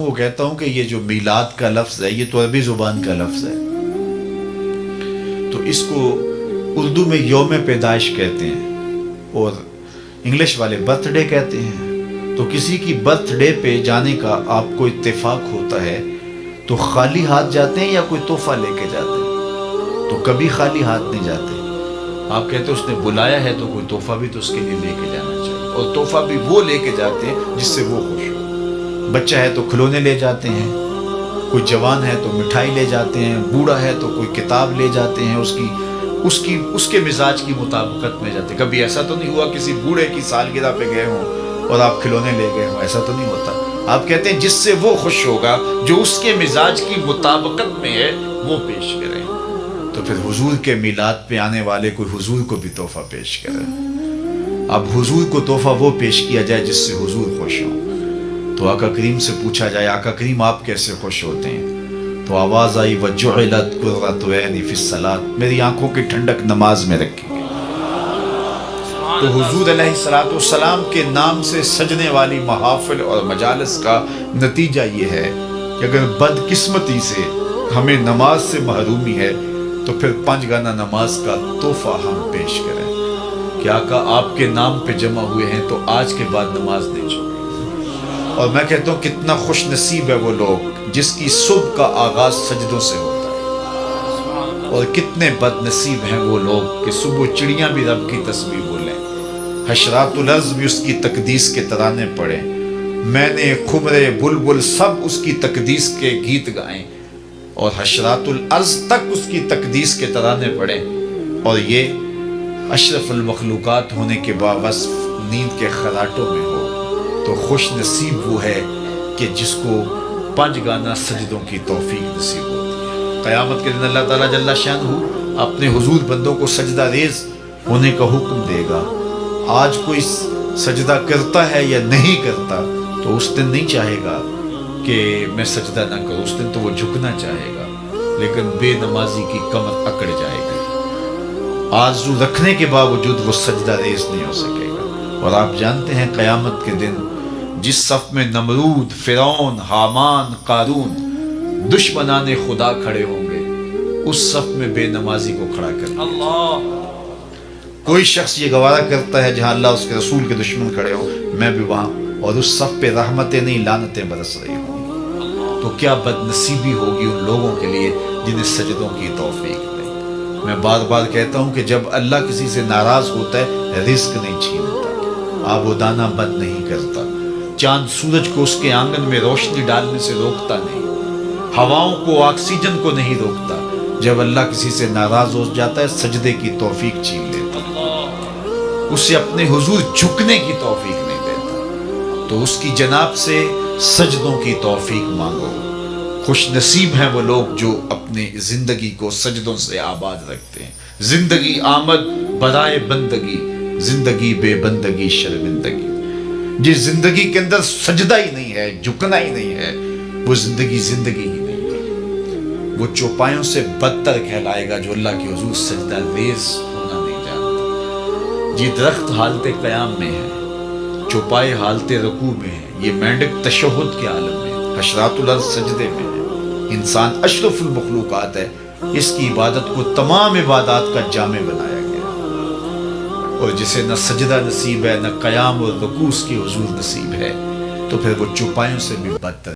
وہ کہتا ہوں کہ یہ جو میلاد کا لفظ ہے یہ تو عربی زبان کا لفظ ہے، تو اس کو اردو میں یوم پیدائش کہتے ہیں اور انگلش والے برتھ ڈے کہتے ہیں۔ تو کسی کی برتھ ڈے پہ جانے کا آپ کو اتفاق ہوتا ہے تو خالی ہاتھ جاتے ہیں یا کوئی تحفہ لے کے جاتے ہیں؟ تو کبھی خالی ہاتھ نہیں جاتے۔ آپ کہتے ہیں اس نے بلایا ہے تو کوئی تحفہ بھی تو اس کے لیے لے کے جانا چاہیے، اور تحفہ بھی وہ لے کے جاتے ہیں جس سے وہ خوش ہو۔ بچہ ہے تو کھلونے لے جاتے ہیں، کوئی جوان ہے تو مٹھائی لے جاتے ہیں، بوڑھا ہے تو کوئی کتاب لے جاتے ہیں، اس کے مزاج کی مطابقت میں جاتے ہیں۔ کبھی ایسا تو نہیں ہوا کسی بوڑھے کی سالگرہ پہ گئے ہوں اور آپ کھلونے لے گئے ہوں، ایسا تو نہیں ہوتا۔ آپ کہتے ہیں جس سے وہ خوش ہوگا، جو اس کے مزاج کی مطابقت میں ہے، وہ پیش کریں۔ تو پھر حضور کے میلاد پہ آنے والے کوئی حضور کو بھی تحفہ پیش کرے۔ اب حضور کو تحفہ وہ پیش کیا جائے جس سے حضور خوش ہوں۔ تو آقا کریم سے پوچھا جائے آقا کریم آپ کیسے خوش ہوتے ہیں؟ تو آواز آئی وَجُعِلَتْ قُرَّةُ عَيْنِي فِي الصَّلَاةِ، میری آنکھوں کی ٹھنڈک نماز میں رکھی گئی۔ تو حضور علیہ السلام کے نام سے سجنے والی محافل اور مجالس کا نتیجہ یہ ہے کہ اگر بدقسمتی سے ہمیں نماز سے محرومی ہے تو پھر 5 گانا نماز کا تحفہ ہم پیش کریں کہ آقا آپ کے نام پہ جمع ہوئے ہیں تو آج کے بعد نماز نہیں چھوڑیں۔ اور میں کہتا ہوں کتنا خوش نصیب ہے وہ لوگ جس کی صبح کا آغاز سجدوں سے ہوتا ہے، اور کتنے بد نصیب ہیں وہ لوگ کہ صبح چڑیاں بھی رب کی تسبیح بولیں، حشرات الارض بھی اس کی تقدیس کے ترانے پڑھیں، میں نے خمرے بلبل سب اس کی تقدیس کے گیت گائیں، اور حشرات الارض تک اس کی تقدیس کے ترانے پڑھیں، اور یہ اشرف المخلوقات ہونے کے باوصف نیند کے خراٹوں میں ہو۔ تو خوش نصیب وہ ہے کہ جس کو 5 گانا سجدوں کی توفیق نصیب ہوتی ہے۔ قیامت کے دن اللہ تعالیٰ جل شانہ اپنے حضور بندوں کو سجدہ ریز ہونے کا حکم دے گا۔ آج کوئی سجدہ کرتا ہے یا نہیں کرتا تو اس دن نہیں چاہے گا کہ میں سجدہ نہ کروں، اس دن تو وہ جھکنا چاہے گا، لیکن بے نمازی کی کمر اکڑ جائے گی، آرزو رکھنے کے باوجود وہ سجدہ ریز نہیں ہو سکے گا۔ اور آپ جانتے ہیں قیامت کے دن جس صف میں نمرود، فرعون، حامان، قارون دشمنان خدا کھڑے ہوں گے، اس صف میں بے نمازی کو کھڑا کر دیا۔ کوئی شخص یہ گوارا کرتا ہے جہاں اللہ اس کے رسول کے دشمن کھڑے ہوں میں بھی وہاں، اور اس صف پہ رحمتیں نہیں لعنتیں برس رہی ہوں، تو کیا بد نصیبی ہوگی ان لوگوں کے لیے جنہیں سجدوں کی توفیق نہیں۔ میں بار بار کہتا ہوں کہ جب اللہ کسی سے ناراض ہوتا ہے رزق نہیں چھینتا، آب و دانہ بند نہیں کرتا، چاند سورج کو اس کے آنگن میں روشنی ڈالنے سے روکتا نہیں، ہواؤں کو آکسیجن کو نہیں روکتا۔ جب اللہ کسی سے ناراض ہو جاتا ہے سجدے کی توفیق چھین لیتا، اسے اپنے حضور جھکنے کی توفیق نہیں دیتا۔ تو اس کی جناب سے سجدوں کی توفیق مانگو۔ خوش نصیب ہیں وہ لوگ جو اپنے زندگی کو سجدوں سے آباد رکھتے ہیں۔ زندگی آمد برائے بندگی، زندگی بے بندگی شرمندگی۔ جس زندگی کے اندر سجدہ ہی نہیں ہے، جھکنا ہی نہیں ہے، وہ زندگی زندگی ہی نہیں ہے، وہ چوپایوں سے بدتر کہلائے گا جو اللہ کے حضور سجدہ ریز ہونا نہیں جانتا۔ یہ درخت حالت قیام میں ہے، چوپائے حالت رکوع میں ہے، یہ مینڈک تشہد کے عالم میں ہے، حشرات الارض سجدے میں ہے، انسان اشرف المخلوقات ہے، اس کی عبادت کو تمام عبادات کا جامع بنایا گیا، اور جسے نہ سجدہ نصیب ہے نہ قیام اور رکوع اس کی حضور نصیب ہے تو پھر وہ چوپایوں سے بھی بدتر